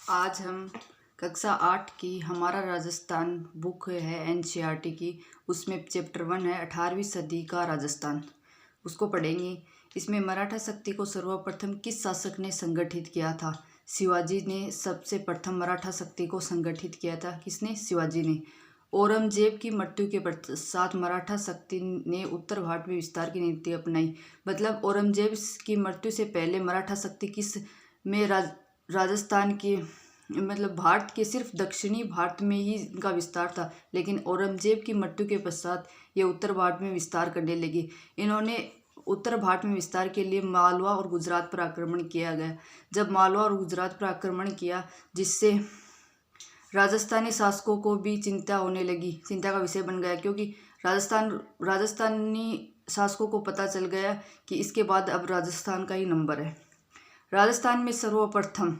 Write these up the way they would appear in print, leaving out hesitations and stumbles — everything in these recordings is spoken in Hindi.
आज हम कक्षा 8 की हमारा राजस्थान बुक है एनसीईआरटी की। उसमें चैप्टर 1 है 18वीं सदी का राजस्थान। उसको पढ़ेंगे। इसमें मराठा शक्ति को सर्वप्रथम किस शासक ने संगठित किया था? शिवाजी ने सबसे प्रथम मराठा शक्ति को संगठित किया था। किसने? शिवाजी ने। औरंगजेब की मृत्यु के पश्चात मराठा शक्ति ने उत्तर भारत में विस्तार की नीति अपनाई। मतलब औरंगजेब की मृत्यु से पहले मराठा शक्ति किस में राजस्थान के मतलब भारत के सिर्फ दक्षिणी भारत में ही इनका विस्तार था, लेकिन औरंगजेब की मृत्यु के पश्चात ये उत्तर भारत में विस्तार करने लगे। इन्होंने उत्तर भारत में विस्तार के लिए मालवा और गुजरात पर आक्रमण किया गया। जब मालवा और गुजरात पर आक्रमण किया, जिससे राजस्थानी शासकों को भी चिंता होने लगी, चिंता का विषय बन गया, क्योंकि राजस्थानी शासकों को पता चल गया कि इसके बाद अब राजस्थान का ही नंबर है। राजस्थान में सर्वप्रथम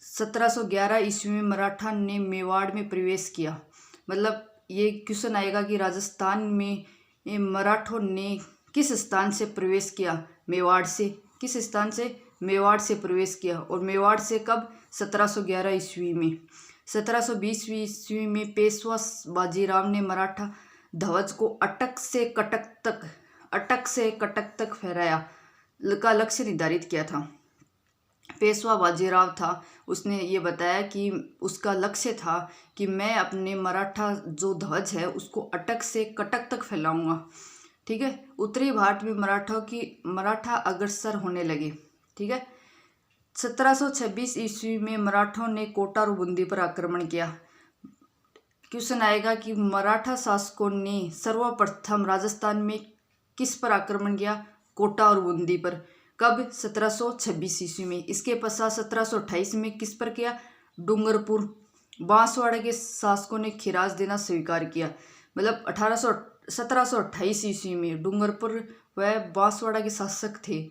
1711 ईस्वी में मराठा ने मेवाड़ में प्रवेश किया। मतलब ये क्वेश्चन आएगा कि राजस्थान में मराठों ने किस स्थान से प्रवेश किया? मेवाड़ से। किस स्थान से? मेवाड़ से प्रवेश किया। और मेवाड़ से कब? 1711 ईस्वी में। 1720 ईस्वी में पेशवा बाजीराव ने मराठा ध्वज को अटक से कटक तक फहराया का लक्ष्य निर्धारित किया था। पेशवा बाजीराव था, उसने ये बताया कि उसका लक्ष्य था कि मैं अपने मराठा जो ध्वज है उसको अटक से कटक तक फैलाऊंगा। ठीक है। उत्तरी भारत में मराठा अग्रसर होने लगे। ठीक है। 1726 ईस्वी में मराठों ने कोटा और बूंदी पर आक्रमण किया। क्वेश्चन आएगा कि मराठा शासकों ने सर्वप्रथम राजस्थान में किस पर आक्रमण किया? कोटा और बूंदी पर। कब? 1726 ईस्वी में। इसके पश्चात 1728 में किस पर किया? डूंगरपुर। बांसवाड़ा के शासकों ने खिराज देना स्वीकार किया। मतलब 1728 ईस्वी में डूंगरपुर व बांसवाड़ा के शासक थे,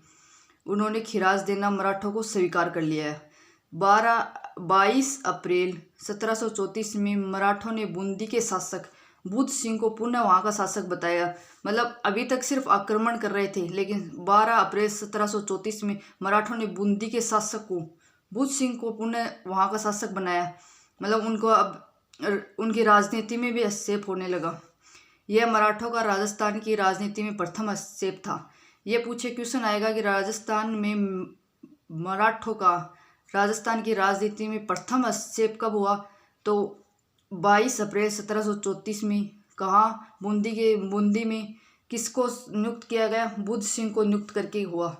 उन्होंने खिराज देना मराठों को स्वीकार कर लिया है। 22 अप्रैल 1734 में मराठों ने बूंदी के शासक बुद्ध सिंह को पुनः वहां का शासक बताया। मतलब अभी तक सिर्फ आक्रमण कर रहे थे, लेकिन 12 अप्रैल 1734 में मराठों ने बूंदी के शासक को बुद्ध सिंह को पुनः वहां का शासक बनाया। मतलब उनको अब उनकी राजनीति में भी हस्तक्षेप होने लगा। यह मराठों का राजस्थान की राजनीति में प्रथम हस्तक्षेप था। यह पूछे क्वेश्चन आएगा कि राजस्थान में मराठों का राजस्थान की राजनीति में प्रथम हस्तक्षेप कब हुआ? तो 22 अप्रैल 1734 में। कहाँ? बूंदी में। किसको नियुक्त किया गया? बुद्ध सिंह को नियुक्त करके हुआ।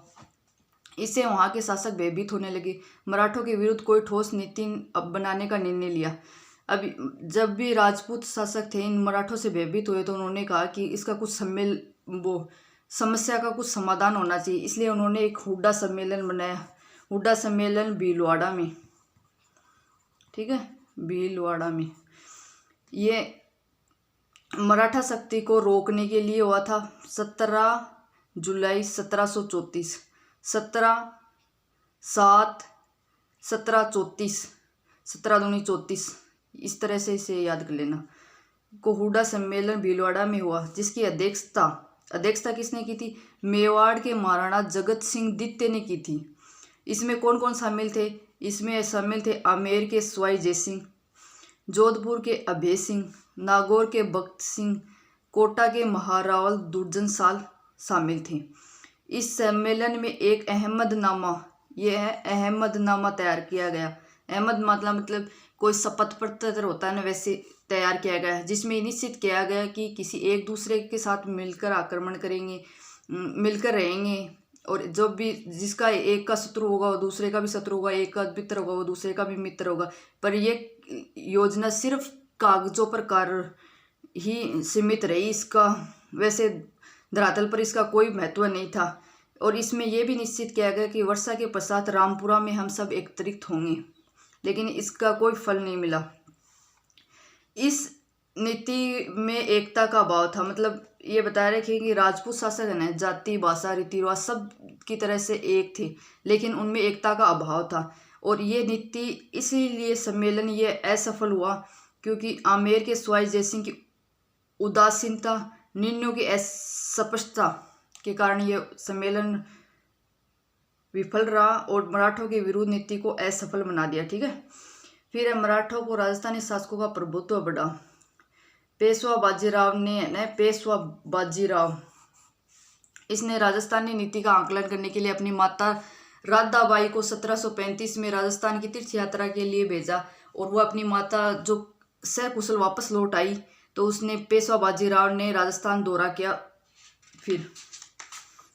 इससे वहाँ के शासक भयभीत होने लगे। मराठों के विरुद्ध कोई ठोस नीति बनाने का निर्णय लिया। अभी जब भी राजपूत शासक थे इन मराठों से भयभीत हुए, तो उन्होंने कहा कि इसका कुछ समस्या का कुछ समाधान होना चाहिए। इसलिए उन्होंने एक हुड्डा सम्मेलन बनाया। हुड्डा सम्मेलन भीलवाड़ा में। ठीक है, भीलवाड़ा में। ये मराठा शक्ति को रोकने के लिए हुआ था। 17 जुलाई 1734। 17/7/1734। 17 दूनी 34। इस तरह से इसे याद कर लेना। हुड्डा सम्मेलन भीलवाड़ा में हुआ, जिसकी अध्यक्षता किसने की थी? मेवाड़ के महाराणा जगत सिंह द्वितीय ने की थी। इसमें कौन कौन शामिल थे? इसमें शामिल थे आमेर के सवाई जयसिंह, जोधपुर के अभय सिंह, नागौर के भक्त सिंह, कोटा के महारावल दुर्जन साल शामिल थे। इस सम्मेलन में एक अहमदनामा तैयार किया गया। अहमदनामा मतलब कोई शपथ पत्र होता है ना, वैसे तैयार किया गया है, जिसमें निश्चित किया गया कि किसी एक दूसरे के साथ मिलकर आक्रमण करेंगे, मिलकर रहेंगे, और जब भी जिसका एक का शत्रु होगा वो दूसरे का भी शत्रु होगा, एक का मित्र होगा वो दूसरे का भी मित्र होगा। पर ये योजना सिर्फ कागजों पर कार्य ही सीमित रही। इसका वैसे धरातल पर इसका कोई महत्व नहीं था। और इसमें यह भी निश्चित किया गया कि वर्षा के पश्चात रामपुरा में हम सब एकत्रित होंगे, लेकिन इसका कोई फल नहीं मिला। इस नीति में एकता का अभाव था। मतलब ये बता रहे थे कि राजपूत शासक है ना, जाति भाषा रीति रिवाज सब की तरह से एक थे, लेकिन उनमें एकता का अभाव था। और ये नीति इसीलिए सम्मेलन ये असफल हुआ, क्योंकि आमेर के सवाई जयसिंह की उदासीनता, निर्णयों की अस्पष्टता के कारण ये सम्मेलन विफल रहा और मराठों की विरोध नीति को असफल बना दिया। ठीक है, फिर है मराठों को राजस्थानी शासकों का प्रभुत्व बढ़ा। पेशवा बाजीराव इसने राजस्थानी नीति का आकलन करने के लिए अपनी माता राधाबाई को 1735 में राजस्थान की तीर्थ यात्रा के लिए भेजा और वह अपनी माता जो सकुशल वापस लौट आई तो उसने पेशवा बाजीराव ने राजस्थान दौरा किया फिर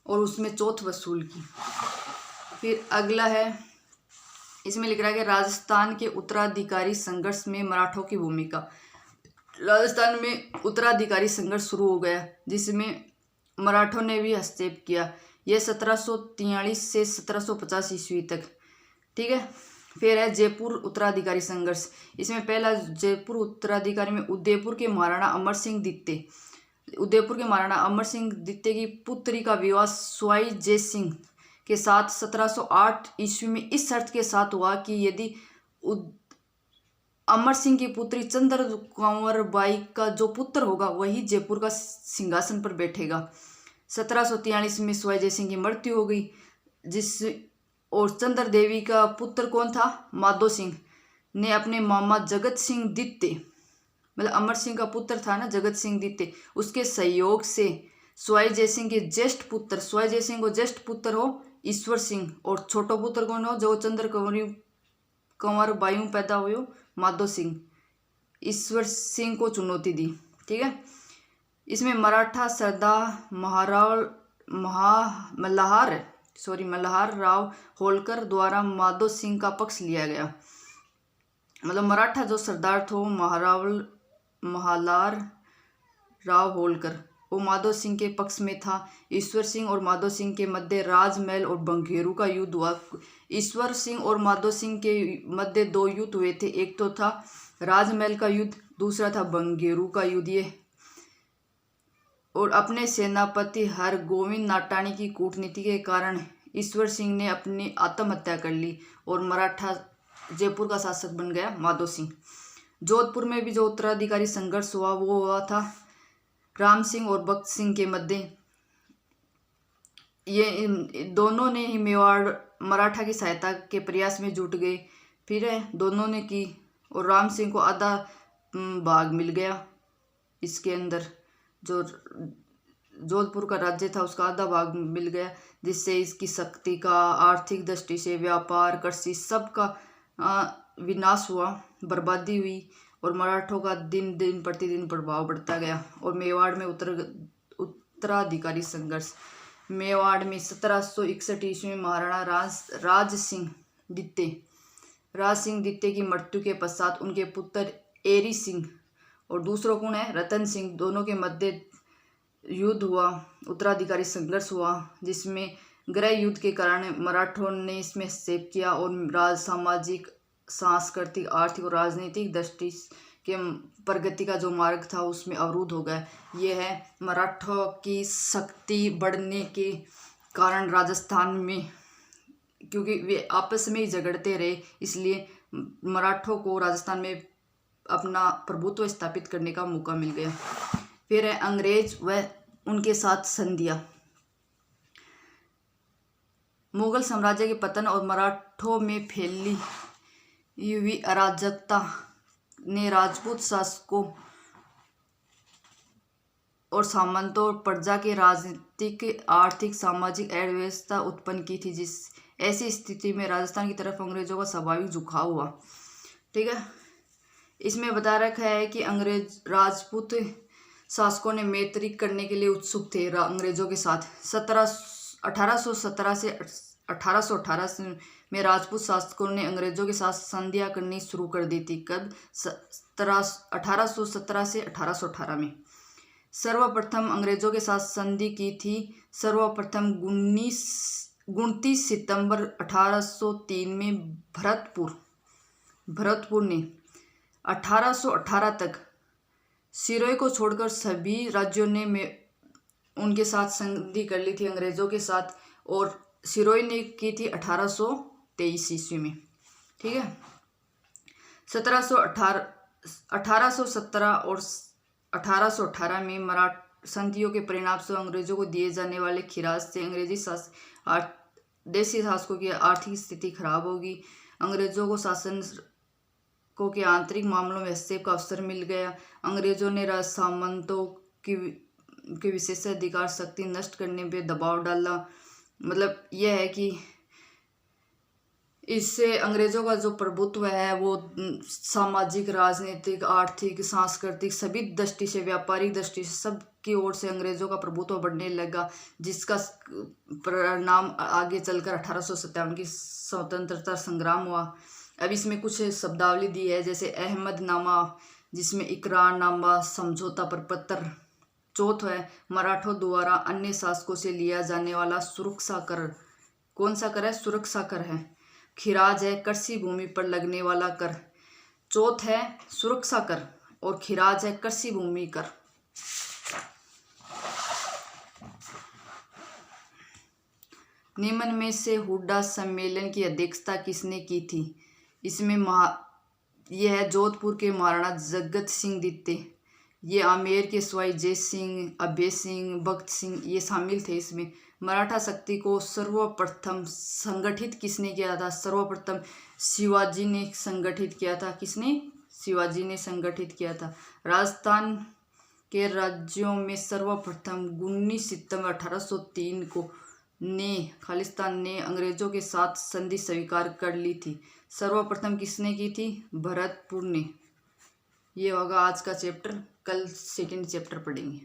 और उसमें चौथ वसूल की। फिर अगला है, इसमें लिख रहा है कि राजस्थान के उत्तराधिकारी संघर्ष में मराठों की भूमिका। राजस्थान में उत्तराधिकारी संघर्ष शुरू हो गया जिसमें मराठों ने भी हस्तक्षेप किया। यह 1743 से 1750 ईस्वी तक। ठीक है, फिर है जयपुर उत्तराधिकारी संघर्ष। इसमें पहला जयपुर उत्तराधिकारी में उदयपुर के महाराणा अमर सिंह द्वितीय की पुत्री का विवाह सवाई जय सिंह के साथ 1708 ईस्वी में इस शर्त के साथ हुआ कि यदि अमर सिंह की पुत्री चंद्र कंवर बाई का जो पुत्र होगा वही जयपुर का सिंहासन पर बैठेगा। 1743 में सवाई जय सिंह की मृत्यु हो गई और चंद्र देवी का पुत्र कौन था? माधो सिंह ने अपने मामा जगत सिंह द्वितीय, मतलब अमर सिंह का पुत्र था ना जगत सिंह द्वितीय, उसके सहयोग से सवाई जय सिंह के ज्येष्ठ पुत्र, सवाई जय सिंह को ज्येष्ठ पुत्र हो ईश्वर सिंह और छोटो पुत्र कौन हो जो चंद्र कंवर बायू पैदा हुए हो माधो सिंह, ईश्वर सिंह को चुनौती दी। ठीक है, इसमें मराठा सरदार मल्हार राव होलकर द्वारा माधो सिंह का पक्ष लिया गया। मतलब मराठा जो सरदार थे मल्हार राव होलकर वो माधो सिंह के पक्ष में था। ईश्वर सिंह और माधो सिंह के मध्य राजमहल और बंगेरू का युद्ध हुआ। ईश्वर सिंह और माधो सिंह के मध्य दो युद्ध हुए थे, एक तो था राजमहल का युद्ध, दूसरा था बंगेरू का युद्ध। ये और अपने सेनापति हरगोविंद नाटाणी की कूटनीति के कारण ईश्वर सिंह ने अपनी आत्महत्या कर ली और मराठा जयपुर का शासक बन गया माधो सिंह। जोधपुर में भी जो उत्तराधिकारी संघर्ष हुआ वो हुआ था राम सिंह और भक्त सिंह के मध्य। ये दोनों ने ही मेवाड़ मराठा की सहायता के प्रयास में जुट गए। फिर दोनों ने की और राम सिंह को आधा भाग मिल गया। इसके अंदर जो जोधपुर का राज्य था उसका आधा भाग मिल गया, जिससे इसकी शक्ति का आर्थिक दृष्टि से व्यापार कृषि सब का विनाश हुआ, बर्बादी हुई और मराठों का दिन दिन प्रतिदिन प्रभाव बढ़ता गया। और मेवाड़ में उत्तराधिकारी संघर्ष। मेवाड़ में 1761 ईस्वी में महाराणा राज सिंह द्वितीय की मृत्यु के पश्चात उनके पुत्र एरी सिंह और दूसरों कौन है रतन सिंह, दोनों के मध्य युद्ध हुआ, उत्तराधिकारी संघर्ष हुआ, जिसमें गृह युद्ध के कारण मराठों ने इसमें हस्तक्षेप किया और सामाजिक सांस्कृतिक आर्थिक और राजनीतिक दृष्टि के प्रगति का जो मार्ग था उसमें अवरुद्ध हो गया। यह है मराठों की शक्ति बढ़ने के कारण राजस्थान में, क्योंकि वे आपस में ही झगड़ते रहे, इसलिए मराठों को राजस्थान में अपना प्रभुत्व स्थापित करने का मौका मिल गया। फिर है अंग्रेज व उनके साथ संधियाँ। मुगल साम्राज्य के पतन और मराठों में फैली हुई अराजकता ने राजपूत शासकों और सामंतों और प्रजा के राजनीतिक आर्थिक सामाजिक अव्यवस्था उत्पन्न की थी। जिस ऐसी स्थिति में राजस्थान की तरफ अंग्रेजों का स्वाभाविक झुकाव हुआ। ठीक है, इसमें बता रखा है कि अंग्रेज राजपूत शासकों ने मैत्री करने के लिए उत्सुक थे अंग्रेजों के साथ। 1817 से 1818 में राजपूत शासकों ने अंग्रेजों के साथ संधियां करनी शुरू कर दी थी। कब? 1817 से 1818 में सर्वप्रथम अंग्रेजों के साथ संधि की थी। सर्वप्रथम 29 सितंबर 1803 में भरतपुर ने 1818 तक सिरोही को छोड़कर सभी राज्यों ने उनके साथ संधि कर ली थी अंग्रेजों के साथ, और सिरोही ने की थी 1823 ईस्वी में। ठीक है, 1817 और 1818 में मराठा संधियों के परिणाम से अंग्रेजों को दिए जाने वाले खिराज से अंग्रेजी देशी शासकों की आर्थिक स्थिति खराब होगी। अंग्रेजों को शासकों के आंतरिक मामलों में हस्तक्षेप का अवसर मिल गया। अंग्रेजों ने राजसामंतों की विशेषाधिकार शक्ति नष्ट करने पे दबाव डाला। मतलब यह है कि इससे अंग्रेजों का जो प्रभुत्व है वो सामाजिक, राजनीतिक, आर्थिक, सांस्कृतिक सभी दृष्टि से, व्यापारिक दृष्टि से सब की ओर से अंग्रेजों का प्रभुत्व बढ़ने लगा, जिसका परिणाम आगे चलकर 1857 की स्वतंत्रता संग्राम हुआ। अब इसमें कुछ शब्दावली दी है, जैसे अहमदनामा, जिसमें इकरारनामा, समझौता प्रपत्र। चौथा है मराठों द्वारा अन्य शासकों से लिया जाने वाला सुरक्षा कर। कौन सा कर है? सुरक्षा कर है। खिराज है कृषि भूमि पर लगने वाला कर। चौथ है सुरक्षा कर और खिराज है कृषि भूमि कर। निम्न में से हुड्डा सम्मेलन की अध्यक्षता किसने की थी? इसमें यह है जोधपुर के महाराणा जगत सिंह द्वितीय, ये आमेर के सवाई जय सिंह, अभय सिंह, भगत सिंह ये शामिल थे इसमें। मराठा शक्ति को सर्वप्रथम संगठित किसने किया था? सर्वप्रथम शिवाजी ने संगठित किया था। किसने? शिवाजी ने संगठित किया था। राजस्थान के राज्यों में सर्वप्रथम 19 सितंबर 1803 को खालिस्तान ने अंग्रेजों के साथ संधि स्वीकार कर ली थी। सर्वप्रथम किसने की थी? भरतपुर ने। ये होगा आज का चैप्टर। कल सेकंड चैप्टर पढ़ेंगे।